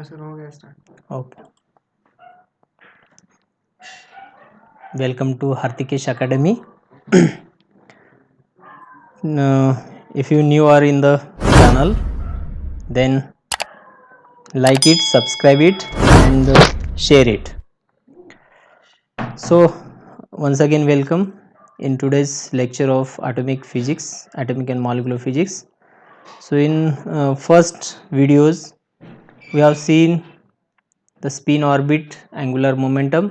Sir हो गया start. Okay. Welcome to Hartikesh Academy. If you new are in the channel, then like it, subscribe it, and share it. So once again, welcome in today's lecture of atomic physics, atomic and molecular physics. So in first videos, we have seen the spin orbit angular momentum,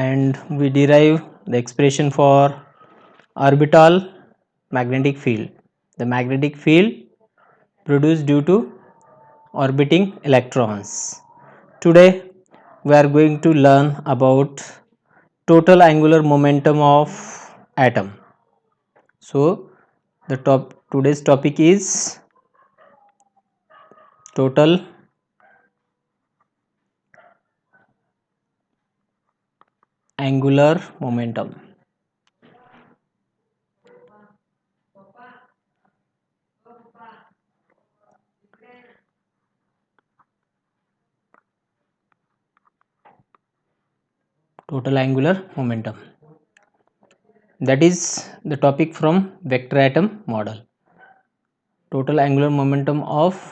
and we derive the expression for orbital magnetic field, the magnetic field produced due to orbiting electrons. Today we are going to learn about total angular momentum of atom. So the today's topic is total angular momentum. Total angular momentum, that is the topic from vector atom model. Total angular momentum of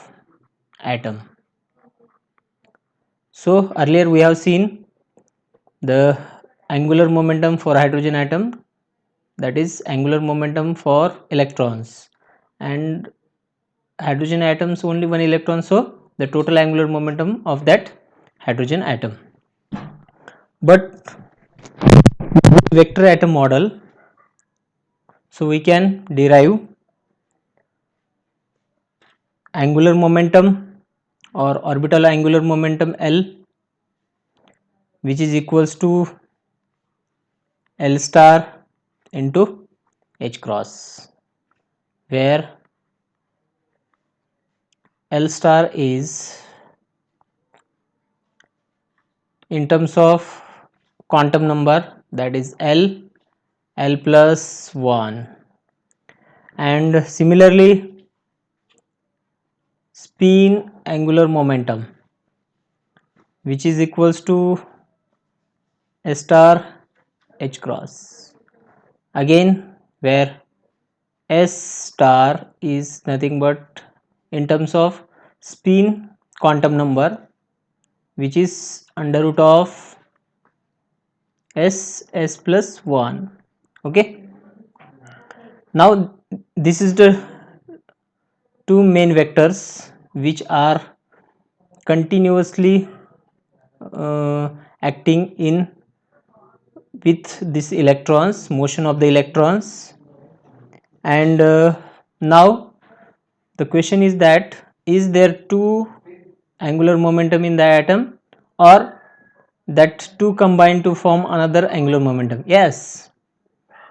atom. So earlier we have seen the angular momentum for hydrogen atom, that is angular momentum for electrons, and hydrogen atoms only one electron, so the total angular momentum of that hydrogen atom. But vector atom model, so we can derive angular momentum or orbital angular momentum L, which is equals to L star into H cross, where L star is in terms of quantum number, that is L plus 1, and similarly spin angular momentum, which is equals to S star H cross, again where S star is nothing but in terms of spin quantum number, which is under root of S plus 1. Okay, now this is the two main vectors which are continuously acting in with this electrons, motion of the electrons. And now the question is that, is there two angular momentum in the atom, or that two combine to form another angular momentum? Yes,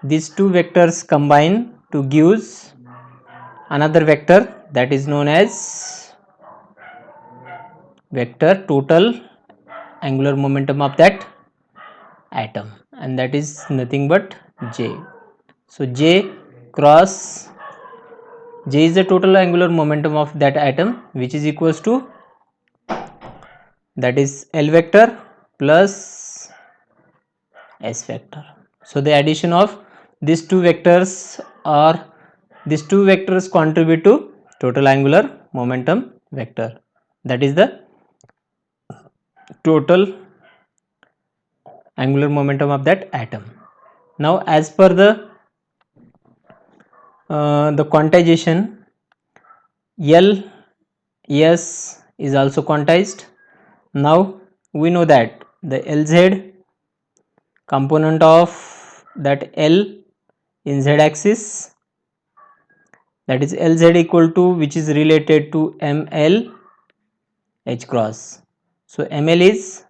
these two vectors combine to gives another vector, that is known as vector total angular momentum of that atom, and that is nothing but J. So J cross J is the total angular momentum of that atom, which is equals to, that is L vector plus S vector. So the addition of these two vectors, or these two vectors contribute to total angular momentum vector, that is the total angular momentum of that atom. Now as per the quantization, L S is also quantized. Now we know that the Lz component of that L in z axis, that is Lz equal to, which is related to ml H cross. So ml is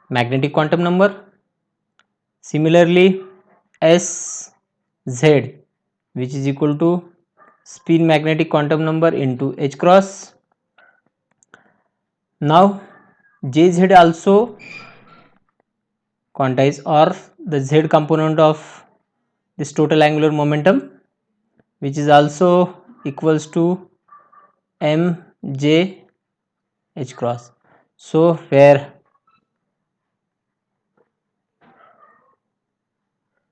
magnetic quantum number. Similarly Sz, which is equal to spin magnetic quantum number into H cross. Now Jz also quantize, or the z component of this total angular momentum, which is also equals to m J H cross. So where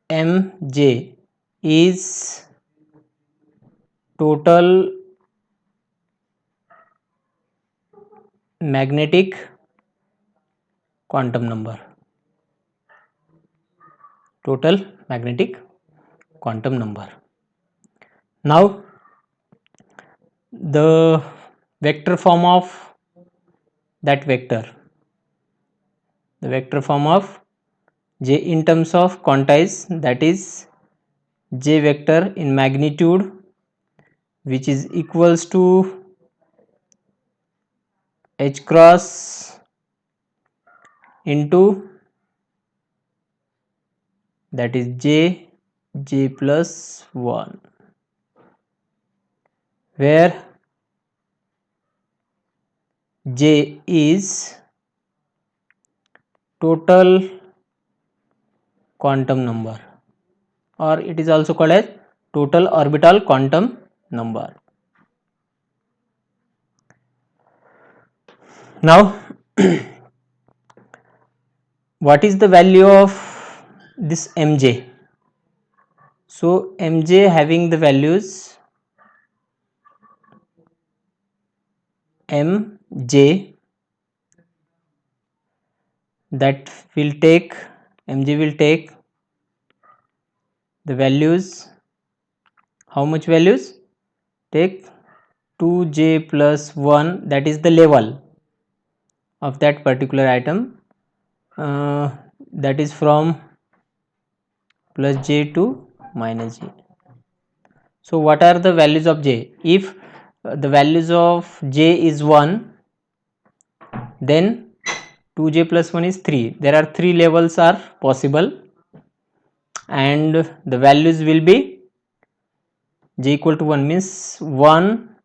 Mj is total magnetic quantum number. Total magnetic quantum number. Now the vector form of that vector, the vector form of J in terms of quantize, that is J vector in magnitude, which is equals to H cross into, that is J plus 1, where J is total quantum number, or it is also called as total orbital quantum number. Now what is the value of this Mj? So Mj having the values Mj, that will take, Mj will take the values, how much values? Take 2j plus 1, that is the level of that particular atom, that is from plus j to minus j. So what are the values of j? If the values of j is 1, then 2j plus 1 is 3. There are 3 levels are possible, and the values will be j equal to 1 means 1,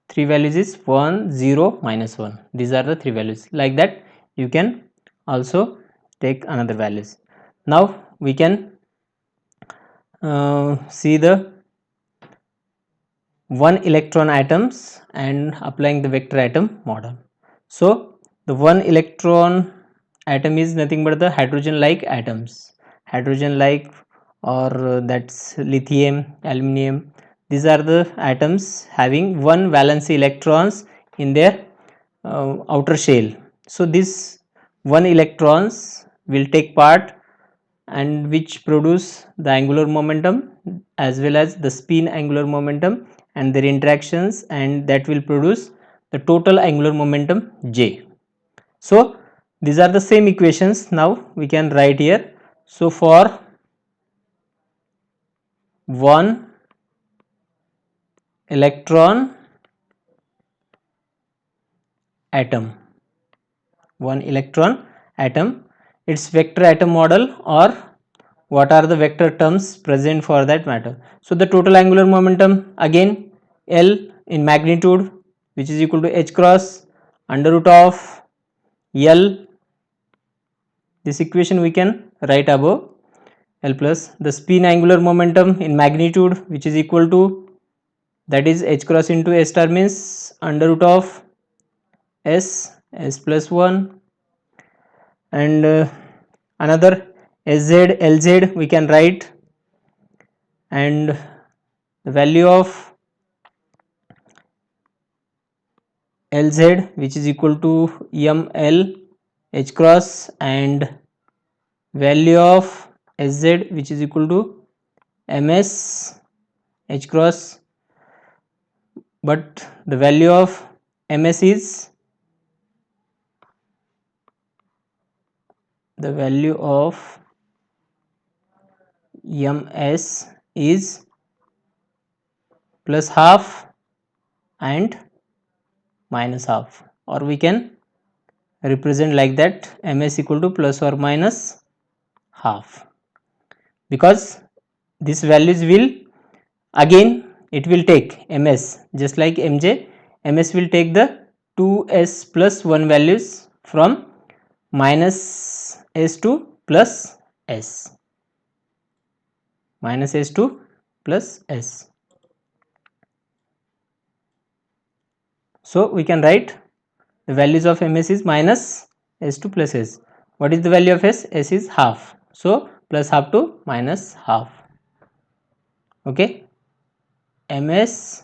3 values is 1, 0, minus 1. These are the 3 values. Like that you can also take another values. Now we can see the 1 electron atoms and applying the vector atom model. So the 1 electron atom is nothing but the hydrogen like atoms, hydrogen like, or that's lithium, aluminum. These are the atoms having 1 valence electrons in their outer shell. So this 1 electrons will take part, and which produce the angular momentum as well as the spin angular momentum and their interactions, and that will produce the total angular momentum J. So these are the same equations now we can write here. So for 1 electron atom, 1 electron atom, its vector atom model, or what are the vector terms present for that matter. So the total angular momentum, again L in magnitude, which is equal to h cross under root of L, this equation we can write above, L plus the spin angular momentum in magnitude, which is equal to, that is h cross into s star means under root of s plus 1, and another sz lz we can write, and the value of lz, which is equal to ml h cross, and value of sz, which is equal to ms h cross, but the value of ms is, the value of ms is plus half and minus half, or we can represent like that, ms equal to plus or minus half, because these values will, again it will take ms just like mj, ms will take the 2s plus 1 values from minus s to plus s, minus s to plus s. So we can write the values of ms is minus s2 plus s. What is the value of s? S is half, so plus half to minus half. Okay, ms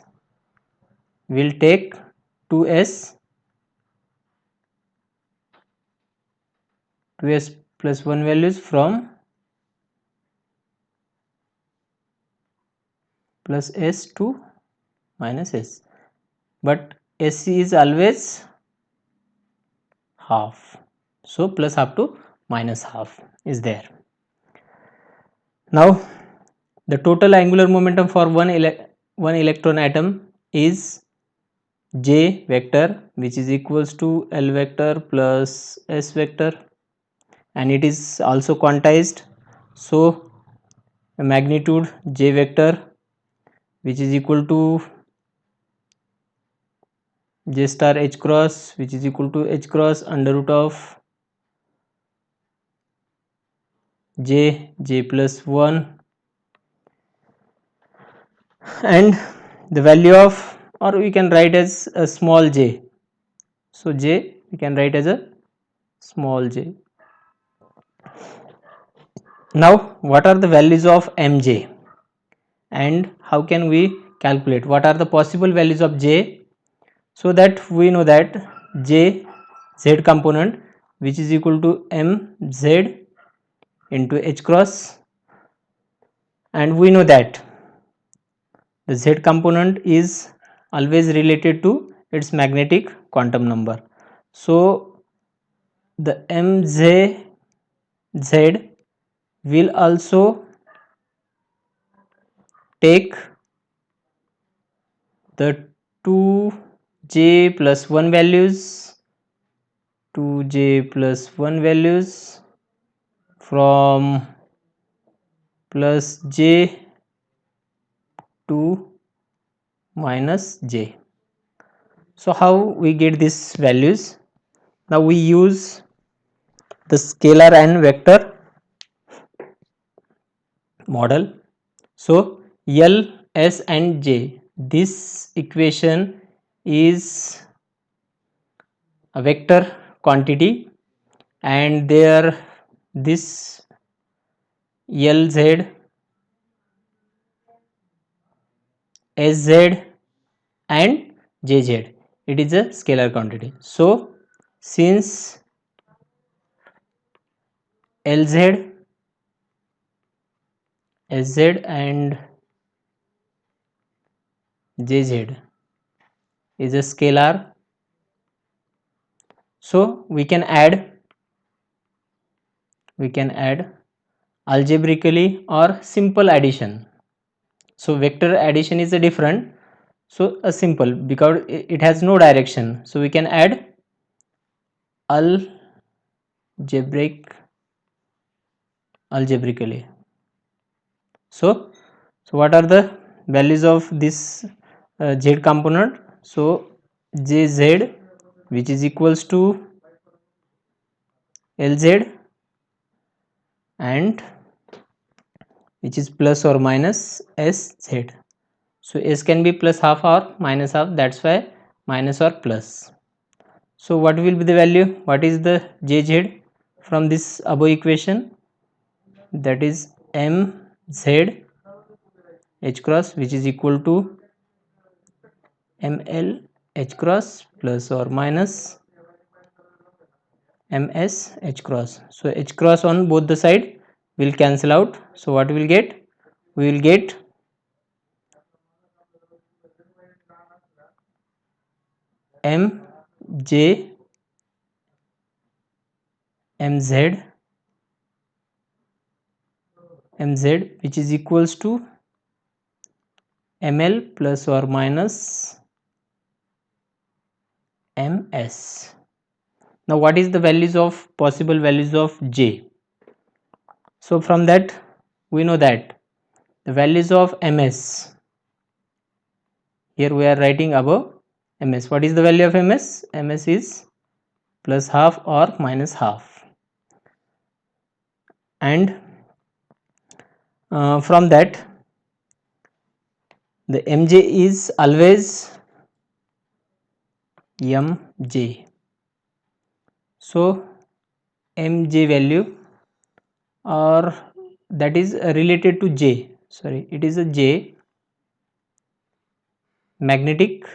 will take 2s 2s plus 1 values from plus s to minus s, but s is always half, so plus half to minus half is there. Now the total angular momentum for one electron atom is j vector, which is equals to l vector plus s vector, and it is also quantized. So the magnitude j vector, which is equal to j star h cross, which is equal to h cross under root of j plus 1, and the value of, or we can write as a small j, so j we can write as a small j. Now what are the values of mj and how can we calculate what are the possible values of j? So that we know that j z component, which is equal to mz into h cross, and we know that the z component is always related to its magnetic quantum number. So the mz will also take the 2j plus 1 values, 2j plus 1 values from plus j to minus j. So how we get these values? Now we use the scalar and vector model. So L, S and J, this equation is a vector quantity, and there this LZ, SZ and JZ, it is a scalar quantity. So since LZ, SZ and JZ is a scalar, so we can add algebraically or simple addition. So vector addition is a different, so a simple, because it has no direction, so we can add algebraically. So what are the values of this z component? So jz, which is equals to lz, and which is plus or minus sz. So s can be plus half or minus half, that's why minus or plus. So what will be the value? What is the jz from this above equation? That is mz h cross, which is equal to ml h cross plus or minus ms h cross. So h cross on both the side will cancel out, so what we will get? We will get mj mz, which is equals to ml plus or minus ms. Now what is the values of possible values of j? So from that we know that the values of ms, here we are writing above ms. What is the value of ms? Ms is plus half or minus half, and from that the mj is always mj. So mj value, or that is related to j, sorry, it is a j magnetic,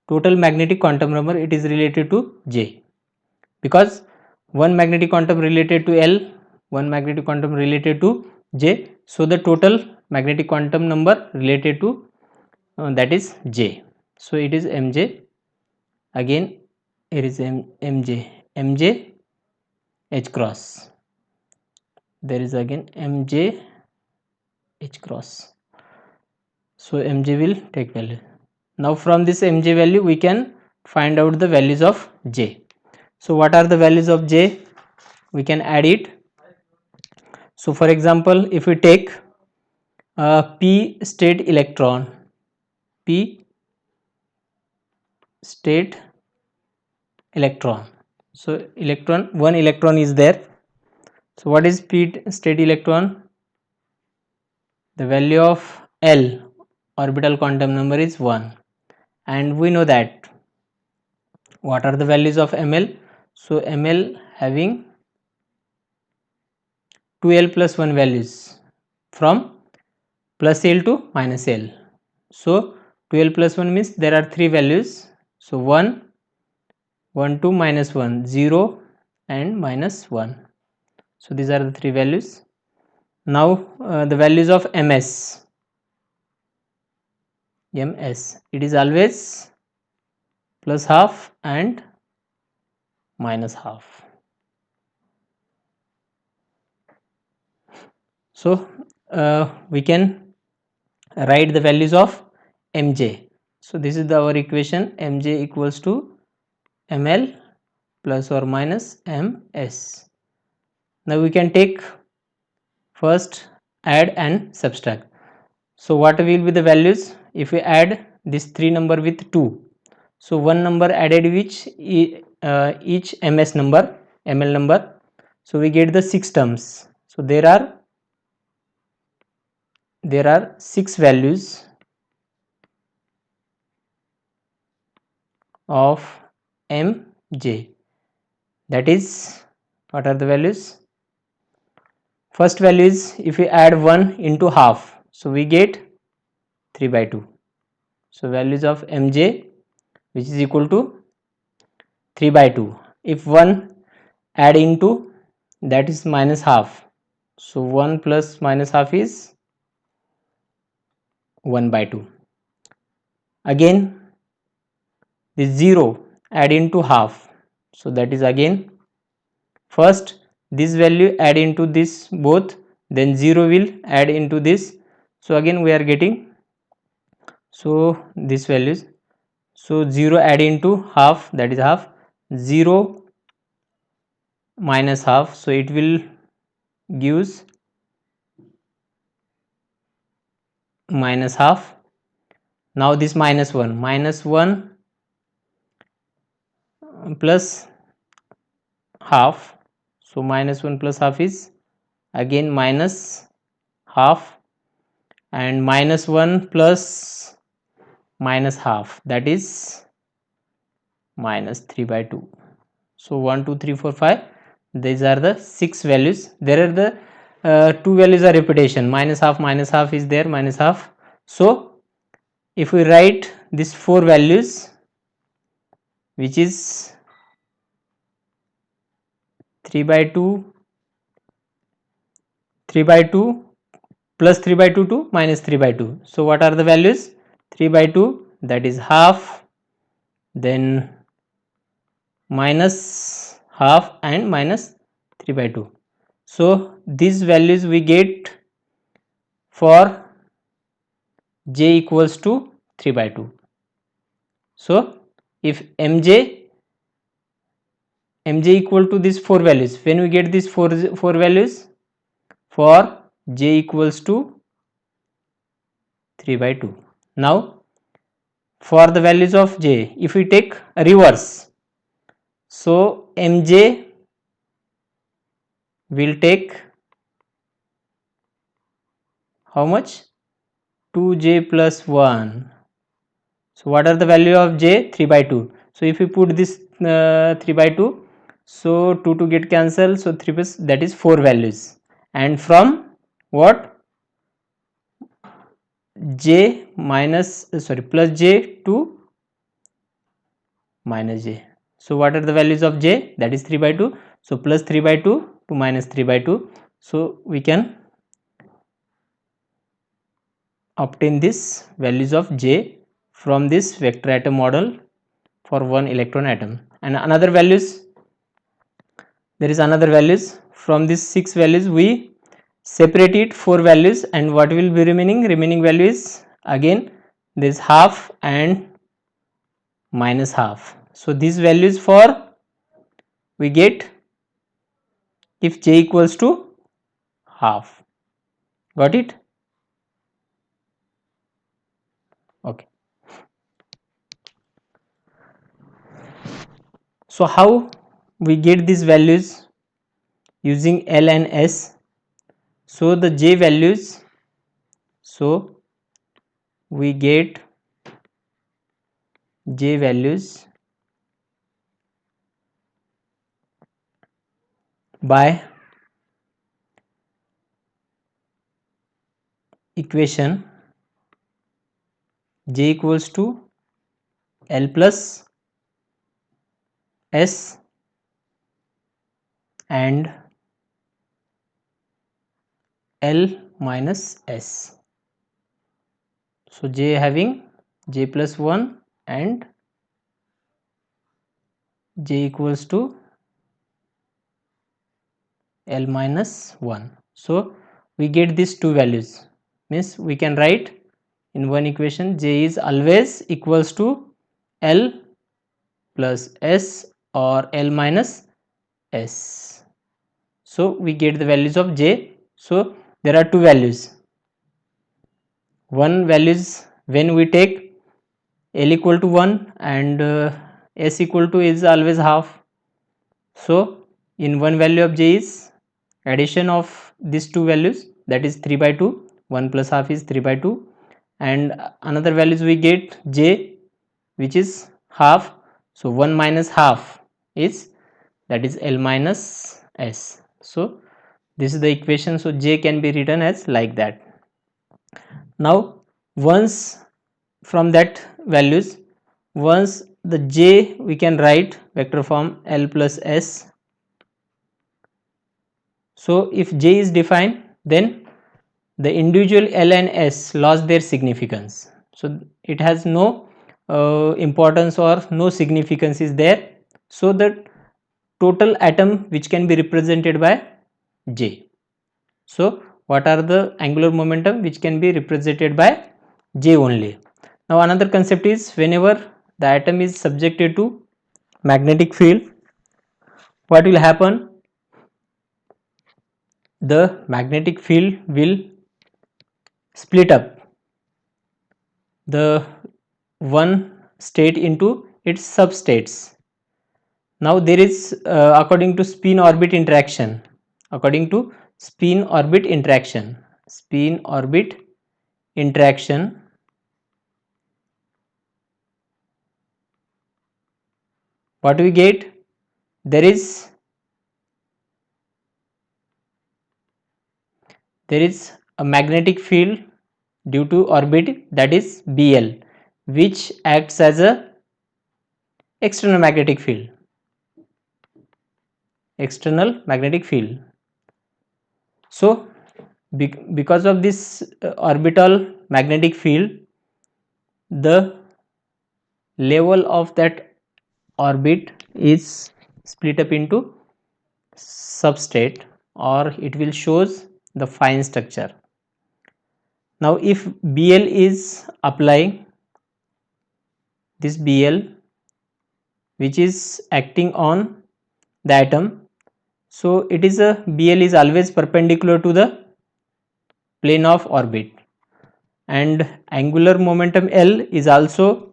total magnetic quantum number, it is related to j, because one magnetic quantum related to L, one magnetic quantum related to J, so the total magnetic quantum number related to that is J. So it is Mj. Again it is Mj H cross. There is again Mj H cross. So Mj will take value. Now from this Mj value we can find out the values of J. So what are the values of J? We can add it. So for example, if we take p state electron, p state electron, so electron, one electron is there. So what is p state electron? The value of L, orbital quantum number, is 1, and we know that what are the values of Ml. So Ml having 2L plus 1 values from plus L to minus L. So 2L plus 1 means there are 3 values. So 1, 1, 2, minus 1, 0 and minus 1. So these are the 3 values. Now the values of Ms, it is always plus half and minus half. So we can write the values of Mj. So this is our equation, Mj equals to Ml plus or minus Ms. Now we can take first add and subtract. So what will be the values if we add this 3 number with 2? So one number added which each ms number, ml number, so we get the 6 terms. So there are 6 values of mj. That is, what are the values? First value is, if we add 1 into half, so we get 3 by 2. So values of mj, which is equal to 3 by 2. If 1 add into, that is minus half. So 1 plus minus half is 1 by 2. Again this 0 add into half. So that is again, first this value add into this both, then 0 will add into this. So again we are getting, so this values, so 0 add into half, that is half, 0 minus half, so it will gives minus half. Now this minus 1 plus half, so minus 1 plus half is again minus half, and minus 1 plus minus half, that is minus 3 by 2. So 1 2 3 4 5, these are the 6 values. There are the 2 values are repetition, minus half is there, minus half. So if we write these 4 values, which is 3 by 2 plus 3 by 2 to minus 3 by 2. So what are the values? 3 by 2, that is half, then minus half and minus 3 by 2. So these values we get for j equals to 3 by 2. So if mj equal to these 4 values, when we get these 4 values for j equals to 3 by 2. Now for the values of j, if we take a reverse, so mj will take how much? 2j plus 1. So what are the value of j? 3 by 2. So if we put this 3 by 2, so 2 get cancelled, so 3 plus, that is 4 values, and from what, j minus plus j to minus j. So what are the values of j? That is 3 by 2. So plus 3 by 2 to minus 3 by 2. So we can obtain this values of j from this vector atom model for one electron atom. And another values, there is another values. From these 6 values we separate it 4 values, and what will be remaining value is again this half and minus half. So these values for we get if j equals to half. Got it? Okay. So how we get these values using L and S? So the j values, so we get j values by equation j equals to L plus S and L minus S. So j having j plus 1 and j equals to L minus 1. So we get these two values, means we can write in one equation j is always equals to L plus S or L minus S. So we get the values of j. So there are two values. One values when we take L equal to 1 and S equal to is always half. So in one value of j is addition of these two values, that is 3 by 2, 1 plus half is 3 by 2, and another values we get j which is half. So 1 minus half is, that is L minus S. So this is the equation. So j can be written as like that. Now once from that values, once the j we can write vector form L plus S. So if j is defined, then the individual L and S lost their significance. So it has no importance or no significance is there. So the total atom which can be represented by j. So what are the angular momentum which can be represented by j only. Now another concept is whenever the atom is subjected to magnetic field, what will happen? The magnetic field will split up the one state into its substates. Now there is according to spin orbit interaction, according to spin orbit interaction, what we get? There is a magnetic field due to orbit, that is BL, which acts as a external magnetic field. So because of this orbital magnetic field, the level of that orbit is split up into substate, or it will shows the fine structure. Now if BL is applying, this BL which is acting on the atom, so it is a BL is always perpendicular to the plane of orbit, and angular momentum L is also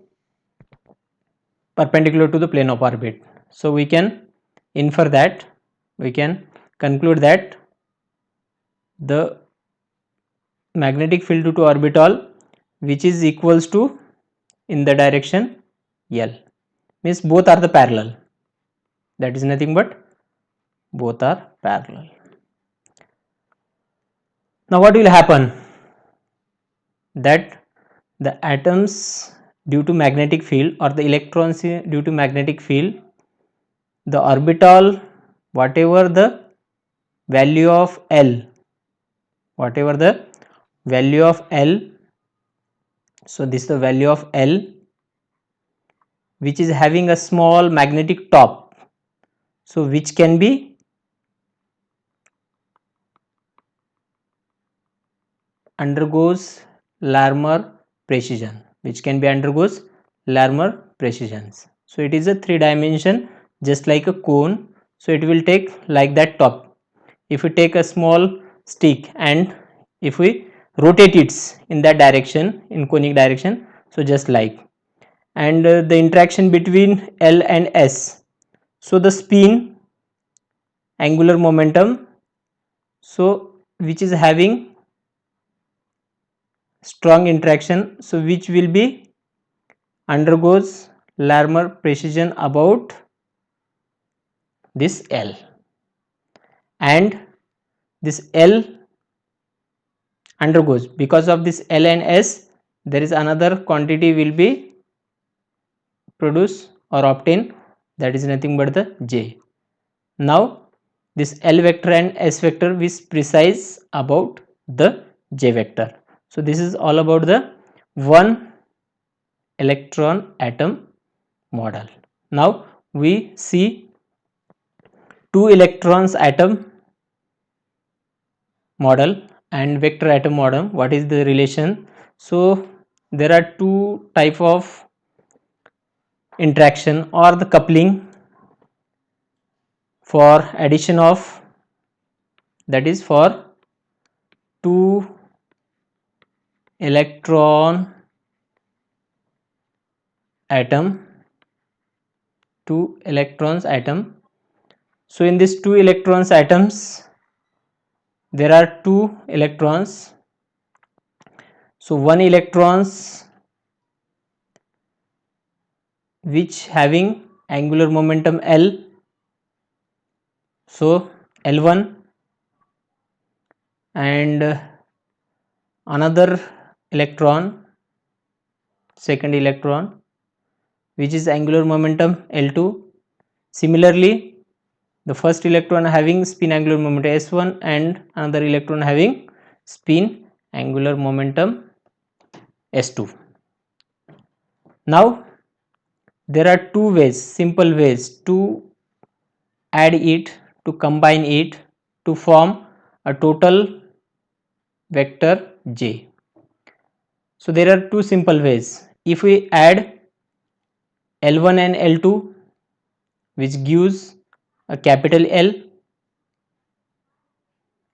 perpendicular to the plane of orbit. So we can infer that, we can conclude that the magnetic field due to orbital which is equals to in the direction L, means both are the parallel. That is nothing but both are parallel. Now what will happen? That the atoms due to magnetic field or the electrons due to magnetic field, the orbital, whatever the value of L, whatever the value of L, so this is the value of L which is having a small magnetic top, so which can be undergoes Larmor precision, which can be undergoes Larmor precisions. So it is a 3-dimension just like a cone, so it will take like that top. If we take a small stick and if we rotate it in that direction, in conic direction, so just like, and the interaction between L and S, so the spin, angular momentum, so which is having strong interaction, so which will be undergoes Larmor precision about this L, and this L undergoes, because of this L and S there is another quantity will be produced or obtained, that is nothing but the J. Now this L vector and S vector is precise about the J vector. So this is all about the one electron atom model. Now we see two electrons atom model and vector atom model. What is the relation? So there are two type of interaction or the coupling for addition of, that is for two electron atom, two electrons atom. So in this two electrons atoms there are two electrons, so one electrons which having angular momentum L, so L1, and another electron, second electron which is angular momentum L2. Similarly the first electron having spin angular momentum S1 and another electron having spin angular momentum S2. Now there are two ways, simple ways to add it, to combine it to form a total vector J. So there are two simple ways. If we add L1 and L2 which gives a capital L,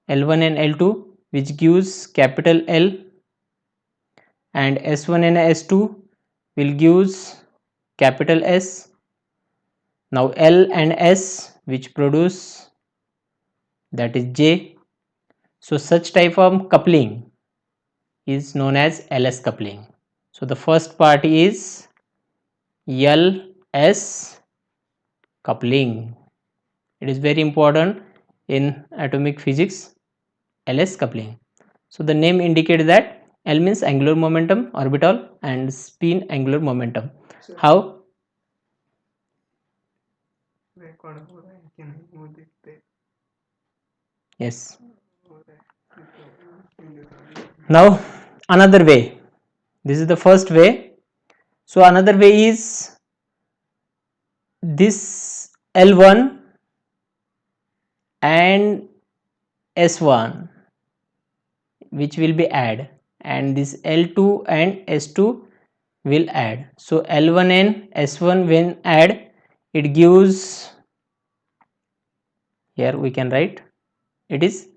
L1 and L2 which gives capital L, and S1 and S2 will gives capital S. Now L and S which produce, that is J. So such type of coupling is known as LS coupling. So the first part is LS coupling. It is very important in atomic physics, LS coupling. So the name indicates that L means angular momentum orbital and spin angular momentum. How? Yes. Now another way. This is the first way. So another way is this L1 and S1 which will be add, and this L2 and S2 will add. So L1 and S1 when add, it gives, here we can write, it is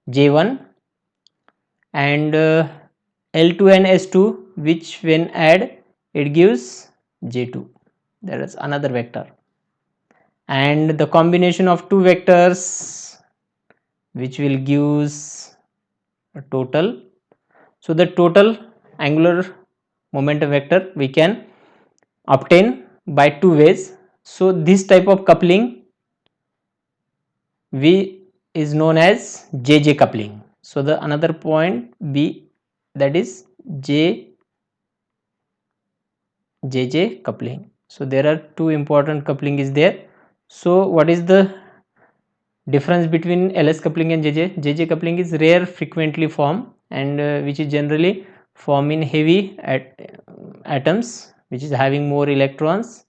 J1, and L2 and S2 which when add it gives J2. There is another vector, and the combination of two vectors which will gives a total. So the total angular momentum vector we can obtain by two ways. So this type of coupling V is known as JJ coupling. So the another point B, that is JJ coupling. So there are two important coupling is there. So what is the difference between LS coupling and JJ? JJ coupling is rare, frequently formed, and which is generally formed in heavy atoms, which is having more electrons,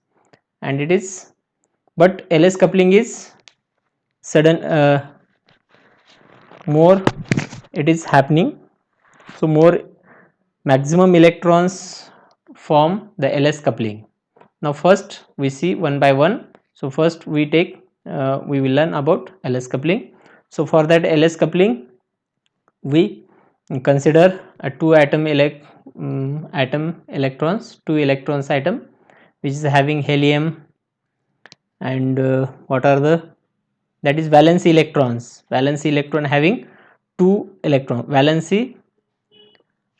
and it is, but LS coupling is sudden, more it is happening, so more maximum electrons form the LS coupling. Now first we see one by one. So first we we will learn about LS coupling. So for that LS coupling we consider a two atom electrons, two electrons atom, which is having helium, and what are the, that is valence electrons. Valence electron having two electron, valency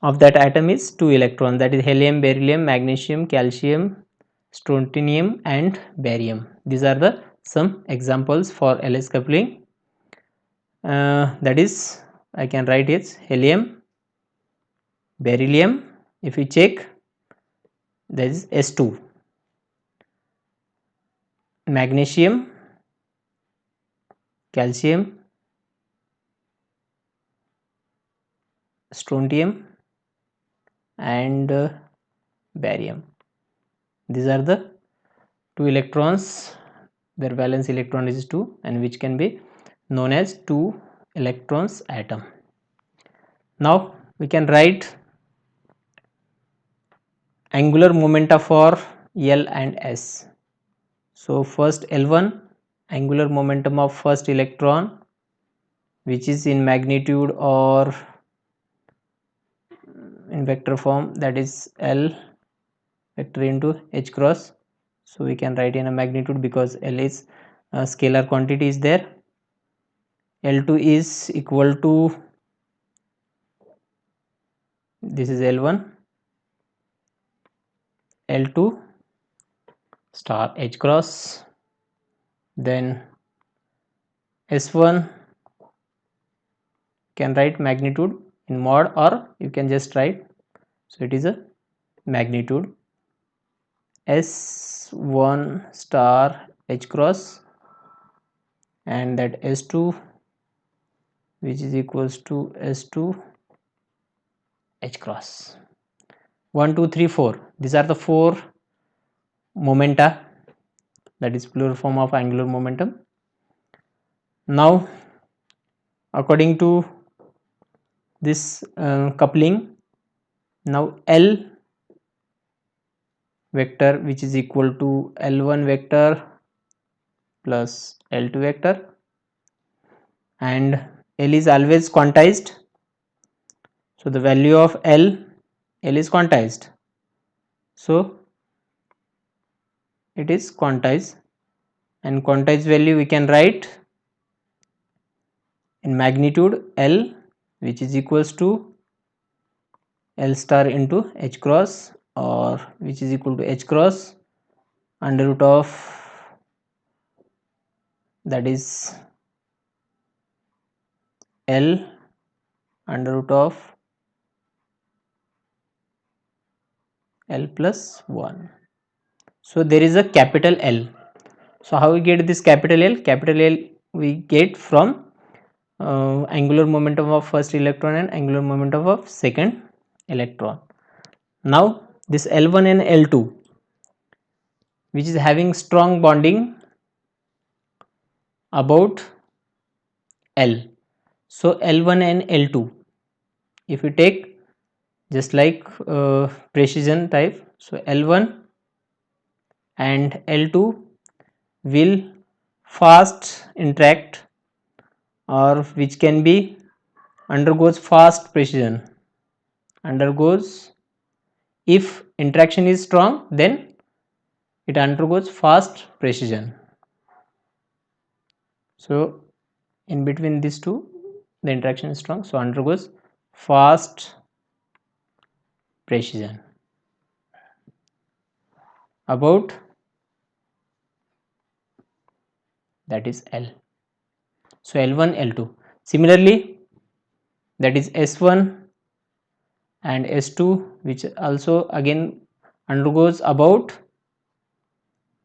of that atom is two electron, that is helium, beryllium, magnesium, calcium, strontium and barium. These are the some examples for LS coupling. That is, I can write it helium, beryllium, if we check, that is S2, magnesium, calcium, strontium and barium. These are the two electrons, their valence electron is 2, and which can be known as 2 electrons atom. Now we can write angular momenta for L and S. So first L1, angular momentum of first electron, which is in magnitude or in vector form, that is L vector into H cross. So we can write in a magnitude because L is a scalar quantity is there. L2 is equal to, this is L1, L2 star H cross, then S1 can write magnitude in mod, or you can just write, so it is a magnitude S1 star H cross, and that S2 which is equals to S2 H cross. 1 2 3 4, these are the four momenta, that is plural form of angular momentum. Now according to this coupling, now L vector, which is equal to L1 vector plus L2 vector, and L is always quantized, so the value of L is quantized, so it is quantized, and quantized value we can write in magnitude L, which is equals to L star into H cross, or which is equal to H cross under root of, that is L under root of L plus 1. So there is a capital L. So how we get this capital L? Capital L we get from angular momentum of first electron and angular momentum of second electron. Now this L1 and L2, which is having strong bonding about L. So L1 and L2, if we take just like precision type, so L1 and L2 will fast interact, or which can be undergoes fast precision, undergoes, if interaction is strong then it undergoes fast precision. So in between these two the interaction is strong, so undergoes fast precision about that is L. So L1, L2. Similarly, that is S1 and S2, which also again undergoes about,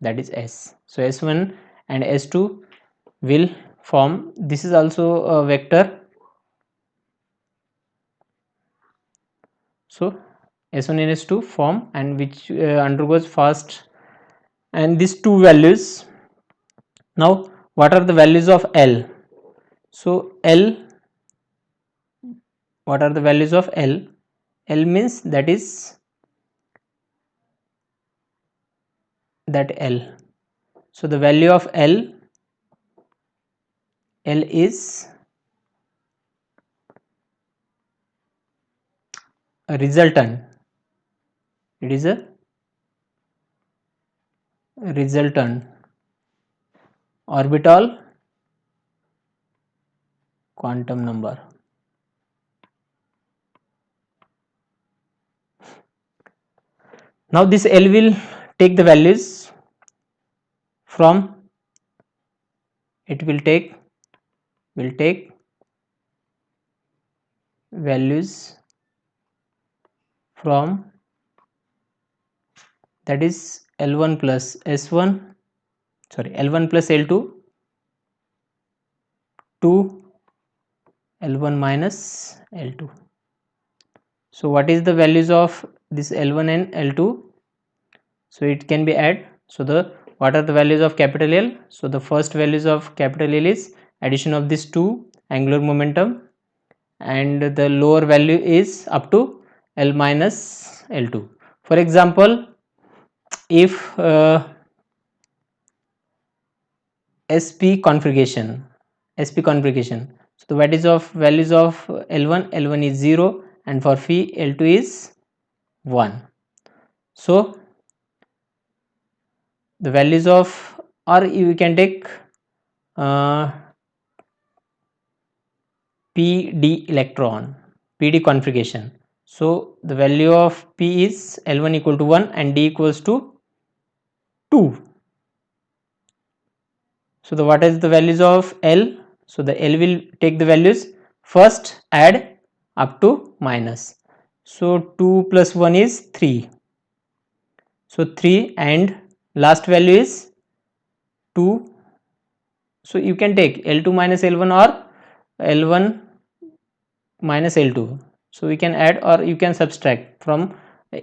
that is S. So S1 and S2 will form, this is also a vector. So S1 and S2 form, and which undergoes fast, and these two values. Now what are the values of L? So L, what are the values of L? L means that is that L. So the value of L is a resultant. It is a resultant orbital quantum number. Now this L will take the values from, it will take values from, that is L1 plus S1, sorry, L1 plus L2 to L1 minus L2. So what is the values of this L1 and L2? So it can be add. So the, what are the values of capital L? So the first values of capital L is addition of these two angular momentum, and the lower value is up to L minus L2. For example, if SP configuration, so the values of L1 is 0, and for phi L2 is 1. So the values of, or you can take PD electron, PD configuration. So the value of P is L1 equal to 1 and D equals to 2. So the, what is the values of L? So the L will take the values, first add up to minus. So 2 plus 1 is 3. So 3 and last value is 2. So you can take L2 minus L1 or L1 minus L2. So we can add or you can subtract from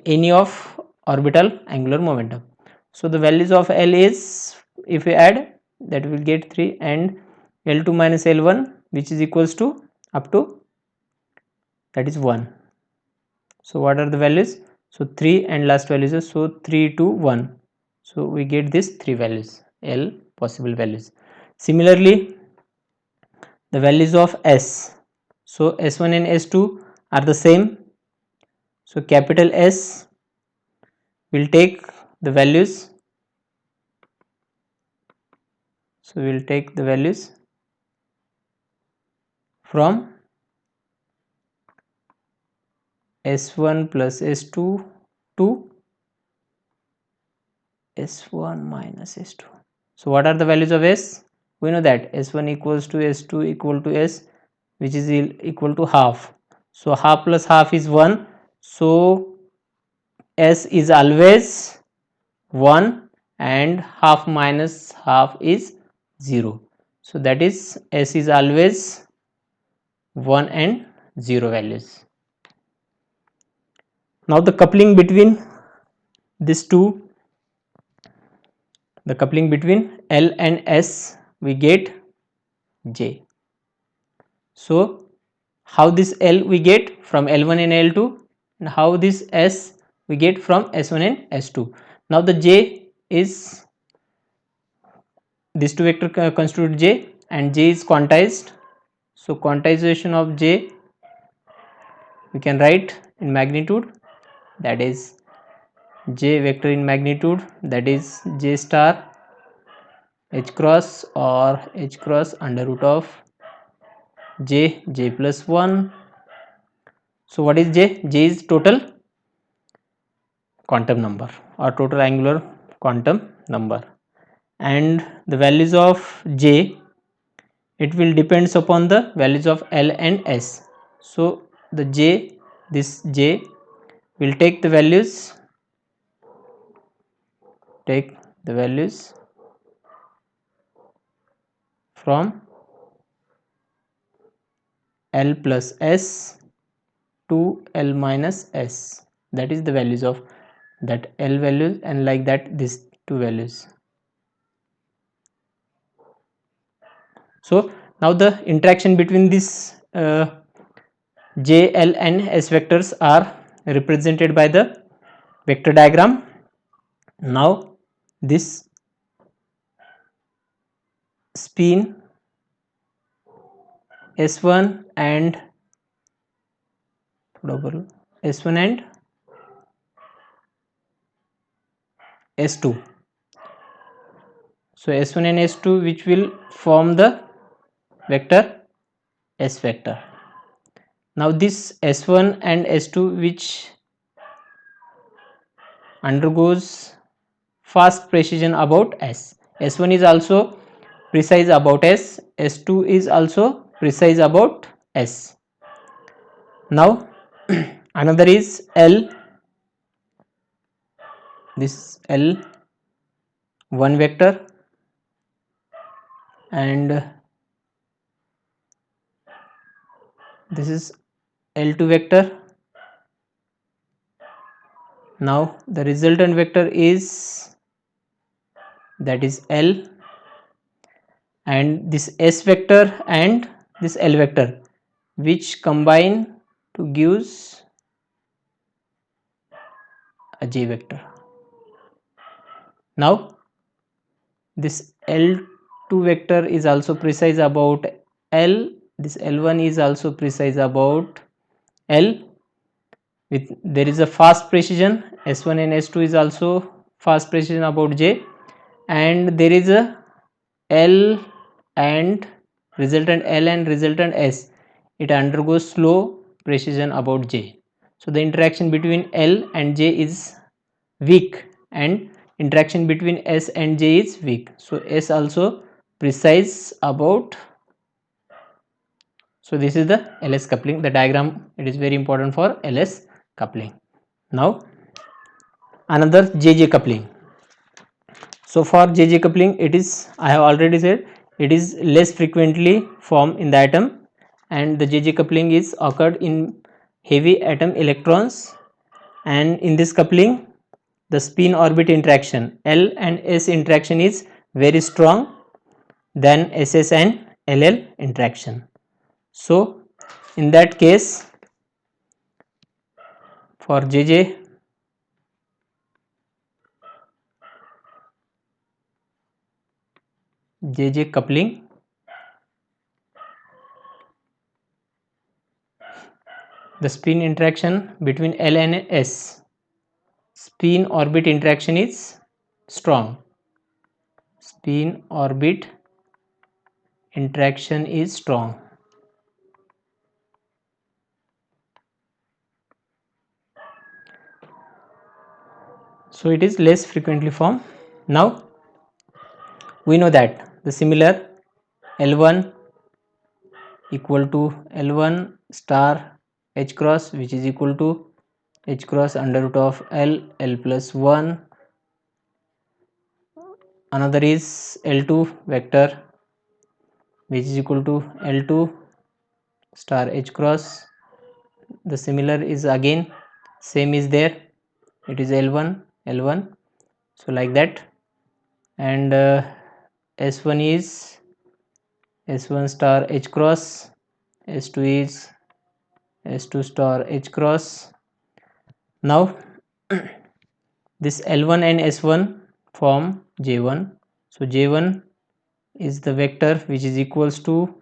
any of orbital angular momentum. So the values of L is, if we add, that will get 3, and L2 minus L1, which is equals to up to, that is 1. So what are the values? So 3 and last values is, so 3 to 1. So we get this 3 values, L possible values. Similarly, the values of S. So S1 and S2 are the same. So capital S will take the values. So we will take the values from S1 plus S2 to S1 minus S2. So what are the values of S? We know that S1 equals to S2 equal to S, which is equal to half. So half plus half is 1. So S is always 1 and half minus half is 0. So that is S is always 1 and 0 values. Now the coupling between these two, the coupling between L and S, we get J. So how this L we get from L1 and L2, and how this S we get from S1 and S2. Now the J is, these two vector constitute J, and J is quantized. So quantization of J we can write in magnitude, that is J vector in magnitude, that is J star H cross or H cross under root of J plus 1. So what is J? J is total quantum number or total angular quantum number, and the values of j, it will depends upon the values of L and S. So the j, this j will take the values from L plus S to L minus S, that is the values of that L values, and like that these two values. So now the interaction between this J, L and S vectors are represented by the vector diagram. Now this spin S1 and S1 and S2. So S1 and S2 which will form the vector S vector. Now this S1 and S2 which undergoes fast precision about S. S1 is also precise about S, S2 is also precise about S. Now another is L, this L1 vector, and this is L2 vector. Now the resultant vector is, that is L, and this S vector and this L vector which combine to gives a J vector. Now this L2 vector is also precise about L, this L1 is also precise about L, with there is a fast precision, S1 and S2 is also fast precision about J, and there is a L and resultant L and resultant S, it undergoes slow precision about J. So the interaction between L and J is weak and interaction between S and J is weak. So S also precise about. So this is the LS coupling, the diagram, it is very important for LS coupling. Now another JJ coupling. So for JJ coupling, it is, I have already said, it is less frequently formed in the atom, and the JJ coupling is occurred in heavy atom electrons, and in this coupling the spin orbit interaction L and S interaction is very strong than SS and LL interaction. So in that case, for JJ coupling, the spin interaction between L and S, spin orbit interaction is strong, spin orbit interaction is strong. So it is less frequently formed. Now we know that the similar L1 equal to L1 star H cross, which is equal to H cross under root of L plus 1. Another is L2 vector, which is equal to L2 star H cross. The similar is again same is there, it is L1. So like that, and S1 is S1 star H cross, S2 is S2 star H cross. Now this L1 and S1 form J1. So J1 is the vector which is equals to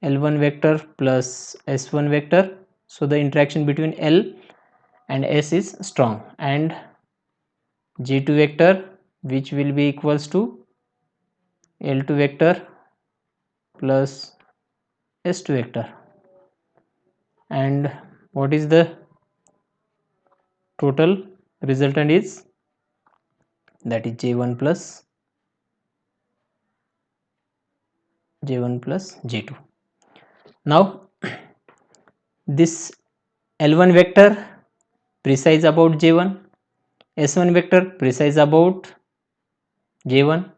L1 vector plus S1 vector. So the interaction between L and S is strong, and J2 vector which will be equals to L2 vector plus S2 vector, and what is the total resultant is, that is J1 plus J1 plus J2. Now this L1 vector precise about J1, S1 vector precise about J1,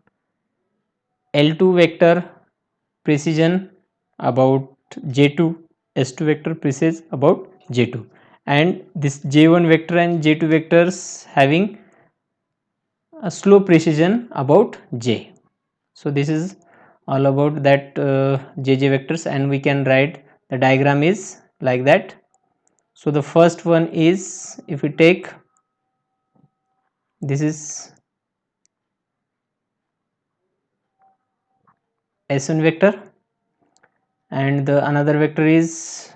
L2 vector precision about J2, S2 vector precise about J2, and this J1 vector and J2 vectors having a slow precision about J. So this is all about that JJ vectors, and we can write the diagram is like that. So the first one is, if we take, this is S1 vector, and the another vector is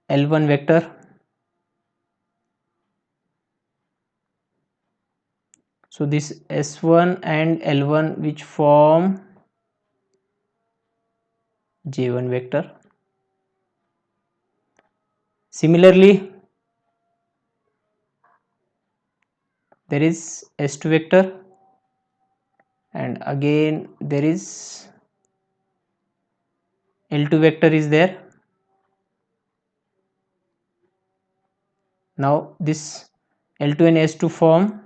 L1 vector. So this S1 and L1 which form J1 vector. Similarly, there is S2 vector, and again there is L2 vector is there. Now this L2 and S2 form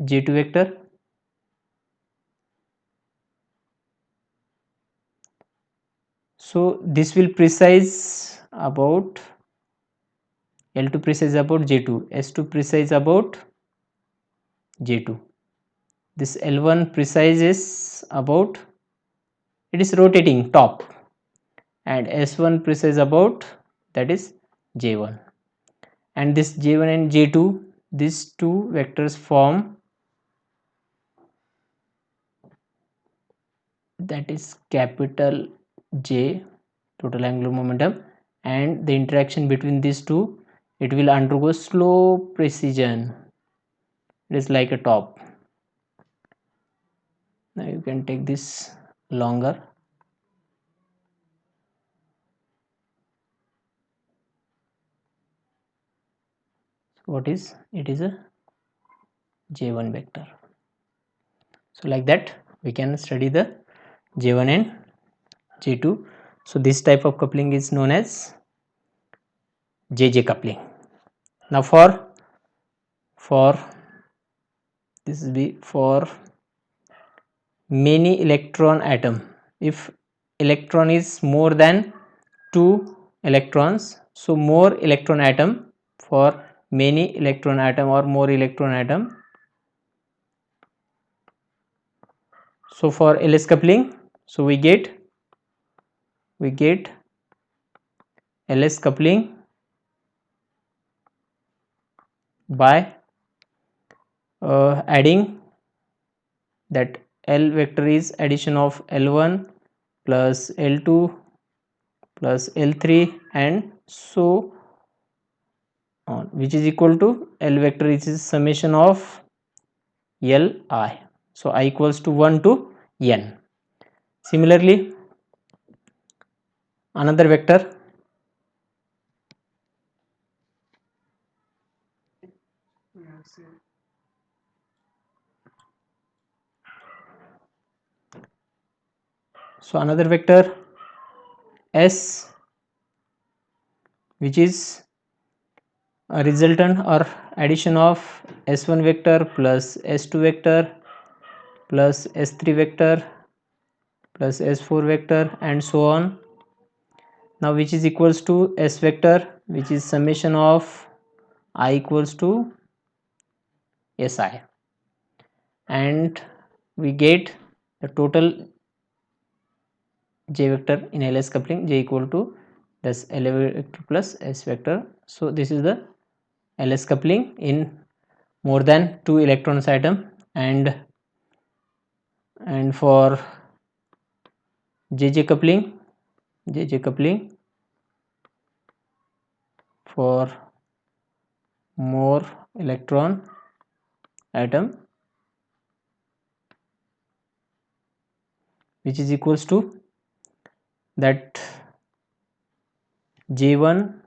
J2 vector. So this will precise about L2 precise about J2, S2 precise about J2. This L1 precises about, it is rotating top, and S1 precise about, that is J1. And this J1 and J2, these two vectors form, that is capital J, total angular momentum, and the interaction between these two, it will undergo slow precision. It is like a top. Now you can take this longer. What is it? Is a J1 vector. So like that we can study the J1 and J2. So this type of coupling is known as JJ coupling. Now for this will be for many electron atom. If electron is more than 2 electrons, so more electron atom, for many electron atom or more electron atom. So for LS coupling, so we get LS coupling by adding that L vector is addition of L1 plus L2 plus L3 and so on, which is equal to L vector is summation of Li. So I equals to 1 to n. Similarly, another vector, so another vector S, which is a resultant or addition of S1 vector plus S2 vector plus S3 vector plus S4 vector and so on. Now which is equals to S vector, which is summation of I equals to Si, and we get the total J vector in LS coupling J equal to this L vector plus S vector. So this is the LS coupling in more than 2 electrons atom, and for JJ coupling for more electron atom, which is equals to that J1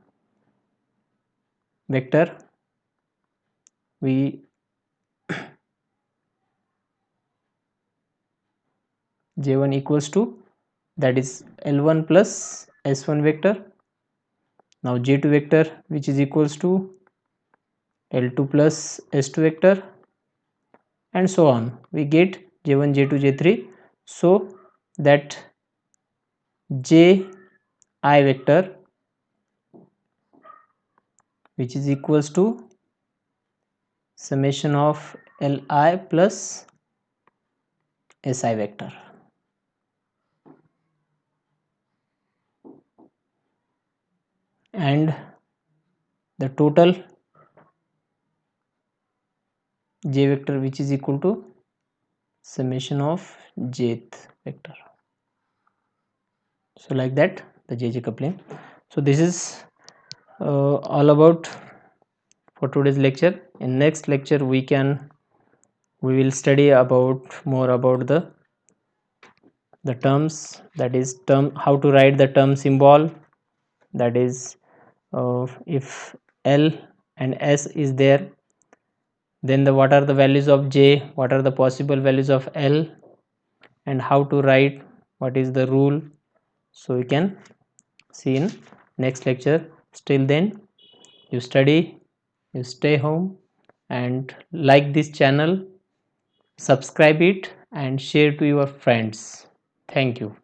vector, we J1 equals to, that is L1 plus S1 vector. Now J2 vector, which is equals to L2 plus S2 vector, and so on. We get J1, J2, J3. So that Ji vector, which is equals to summation of Li plus Si vector. And the total J vector, which is equal to summation of Jth vector. So like that, the JJ coupling. So this is all about for today's lecture. In next lecture we will study about more about the terms, that is term, how to write the term symbol, that is if L and S is there, then what are the values of J, what are the possible values of L, and how to write, what is the rule. So you can see in next lecture. Till then, you study, you stay home, and like this channel, subscribe it and share to your friends. Thank you.